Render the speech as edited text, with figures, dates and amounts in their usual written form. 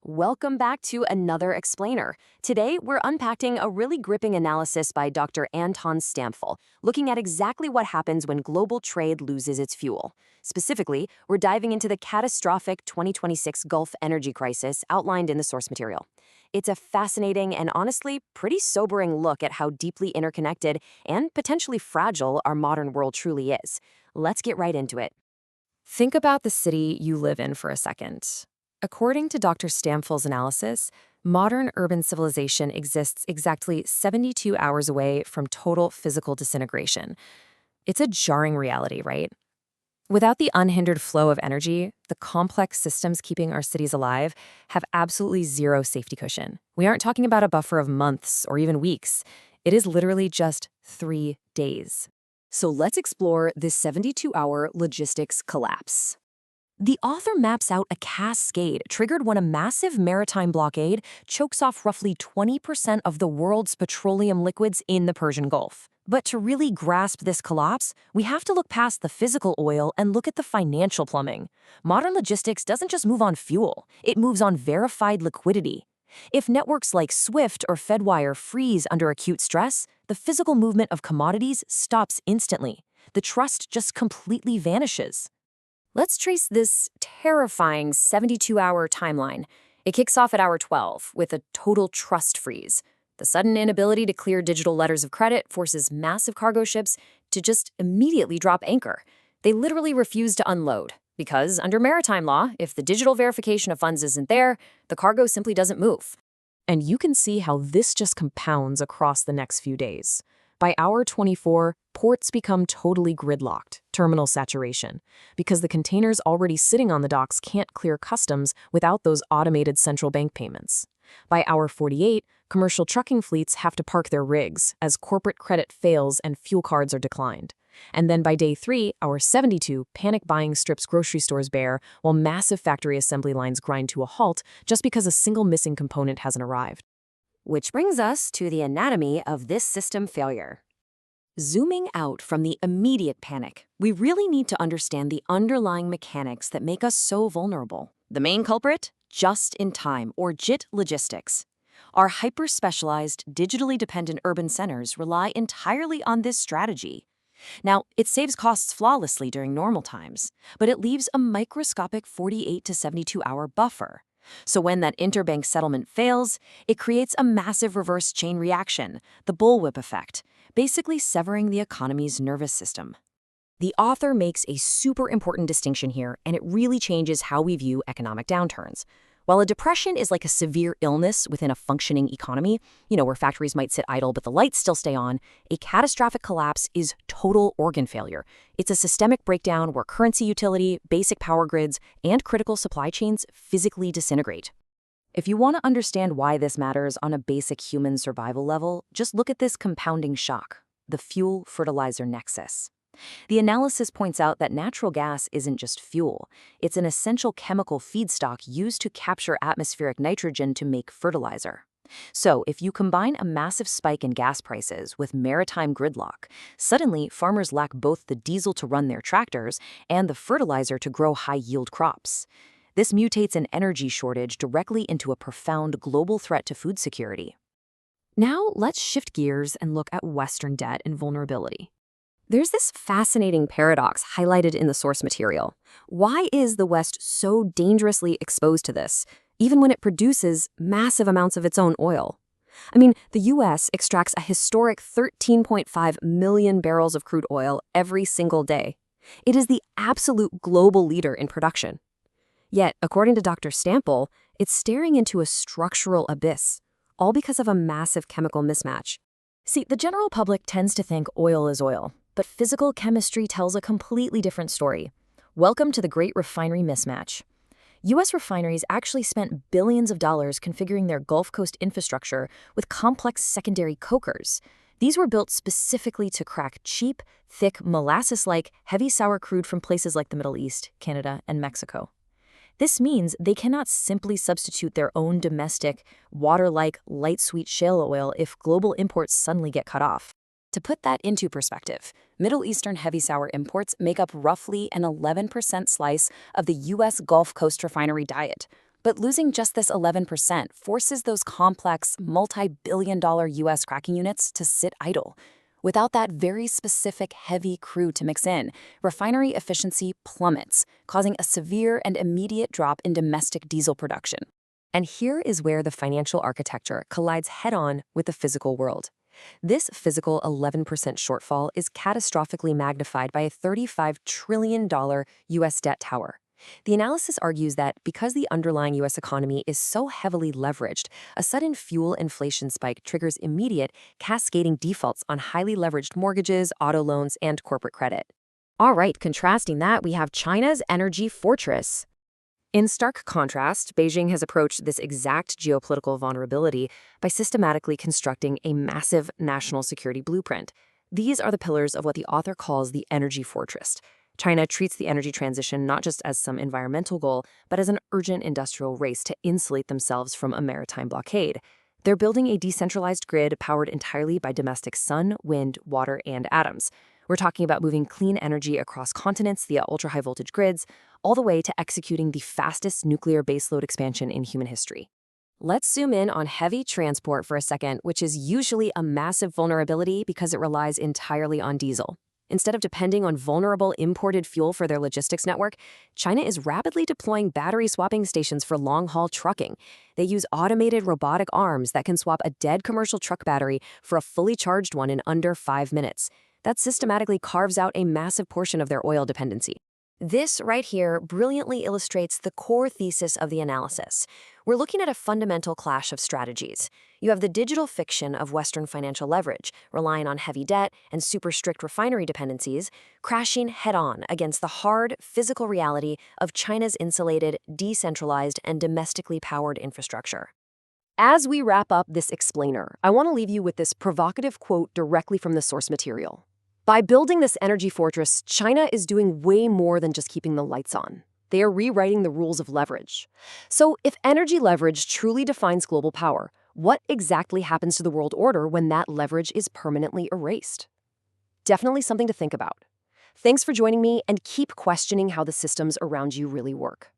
Welcome back to another explainer. Today, we're unpacking a really gripping analysis by Dr. Anton Stampfl, looking at exactly what happens when global trade loses its fuel. Specifically, we're diving into the catastrophic 2026 Gulf energy crisis outlined in the source material. It's a fascinating and honestly pretty sobering look at how deeply interconnected and potentially fragile our modern world truly is. Let's get right into it. Think about the city you live in for a second. According to Dr. Stampfl's analysis, modern urban civilization exists exactly 72 hours away from total physical disintegration. It's a jarring reality, right? Without the unhindered flow of energy, the complex systems keeping our cities alive have absolutely zero safety cushion. We aren't talking about a buffer of months or even weeks. It is literally just 3 days. So let's explore this 72-hour logistics collapse. The author maps out a cascade triggered when a massive maritime blockade chokes off roughly 20% of the world's petroleum liquids in the Persian Gulf. But to really grasp this collapse, we have to look past the physical oil and look at the financial plumbing. Modern logistics doesn't just move on fuel, it moves on verified liquidity. If networks like SWIFT or Fedwire freeze under acute stress, the physical movement of commodities stops instantly. The trust just completely vanishes. Let's trace this terrifying 72-hour timeline. It kicks off at hour 12 with a total trust freeze. The sudden inability to clear digital letters of credit forces massive cargo ships to just immediately drop anchor. They literally refuse to unload because, under maritime law, if the digital verification of funds isn't there, the cargo simply doesn't move. And you can see how this just compounds across the next few days. By hour 24, ports become totally gridlocked, terminal saturation, because the containers already sitting on the docks can't clear customs without those automated central bank payments. By hour 48, commercial trucking fleets have to park their rigs as corporate credit fails and fuel cards are declined. And then by day 3, hour 72, panic buying strips grocery stores bare while massive factory assembly lines grind to a halt just because a single missing component hasn't arrived. Which brings us to the anatomy of this system failure. Zooming out from the immediate panic, we really need to understand the underlying mechanics that make us so vulnerable. The main culprit? Just-in-time, or JIT logistics. Our hyper-specialized, digitally dependent urban centers rely entirely on this strategy. Now, it saves costs flawlessly during normal times, but it leaves a microscopic 48 to 72-hour buffer. So when that interbank settlement fails, it creates a massive reverse chain reaction, the bullwhip effect, basically severing the economy's nervous system. The author makes a super important distinction here, and it really changes how we view economic downturns. While a depression is like a severe illness within a functioning economy, where factories might sit idle but the lights still stay on, a catastrophic collapse is total organ failure. It's a systemic breakdown where currency utility, basic power grids, and critical supply chains physically disintegrate. If you want to understand why this matters on a basic human survival level, just look at this compounding shock, the fuel-fertilizer nexus. The analysis points out that natural gas isn't just fuel. It's an essential chemical feedstock used to capture atmospheric nitrogen to make fertilizer. So, if you combine a massive spike in gas prices with maritime gridlock, suddenly farmers lack both the diesel to run their tractors and the fertilizer to grow high-yield crops. This mutates an energy shortage directly into a profound global threat to food security. Now, let's shift gears and look at Western debt and vulnerability. There's this fascinating paradox highlighted in the source material. Why is the West so dangerously exposed to this, even when it produces massive amounts of its own oil? The US extracts a historic 13.5 million barrels of crude oil every single day. It is the absolute global leader in production. Yet, according to Dr. Stampfl, it's staring into a structural abyss, all because of a massive chemical mismatch. See, the general public tends to think oil is oil, but physical chemistry tells a completely different story. Welcome to the Great Refinery Mismatch. U.S. refineries actually spent billions of dollars configuring their Gulf Coast infrastructure with complex secondary cokers. These were built specifically to crack cheap, thick, molasses-like, heavy sour crude from places like the Middle East, Canada, and Mexico. This means they cannot simply substitute their own domestic, water-like, light sweet shale oil if global imports suddenly get cut off. To put that into perspective, Middle Eastern heavy sour imports make up roughly an 11% slice of the U.S. Gulf Coast refinery diet. But losing just this 11% forces those complex, multi-billion-dollar U.S. cracking units to sit idle. Without that very specific heavy crude to mix in, refinery efficiency plummets, causing a severe and immediate drop in domestic diesel production. And here is where the financial architecture collides head-on with the physical world. This physical 11% shortfall is catastrophically magnified by a $35 trillion U.S. debt tower. The analysis argues that because the underlying U.S. economy is so heavily leveraged, a sudden fuel inflation spike triggers immediate, cascading defaults on highly leveraged mortgages, auto loans, and corporate credit. All right, contrasting that, we have China's energy fortress. In stark contrast, Beijing has approached this exact geopolitical vulnerability by systematically constructing a massive national security blueprint. These are the pillars of what the author calls the energy fortress. China treats the energy transition not just as some environmental goal, but as an urgent industrial race to insulate themselves from a maritime blockade. They're building a decentralized grid powered entirely by domestic sun, wind, water, and atoms. We're talking about moving clean energy across continents via ultra-high voltage grids, all the way to executing the fastest nuclear baseload expansion in human history. Let's zoom in on heavy transport for a second, which is usually a massive vulnerability because it relies entirely on diesel. Instead of depending on vulnerable imported fuel for their logistics network, China is rapidly deploying battery swapping stations for long-haul trucking. They use automated robotic arms that can swap a dead commercial truck battery for a fully charged one in under 5 minutes. That systematically carves out a massive portion of their oil dependency. This right here brilliantly illustrates the core thesis of the analysis. We're looking at a fundamental clash of strategies. You have the digital fiction of Western financial leverage, relying on heavy debt and super strict refinery dependencies, crashing head-on against the hard, physical reality of China's insulated, decentralized, and domestically powered infrastructure. As we wrap up this explainer, I want to leave you with this provocative quote directly from the source material. By building this energy fortress, China is doing way more than just keeping the lights on. They are rewriting the rules of leverage. So if energy leverage truly defines global power, what exactly happens to the world order when that leverage is permanently erased? Definitely something to think about. Thanks for joining me, and keep questioning how the systems around you really work.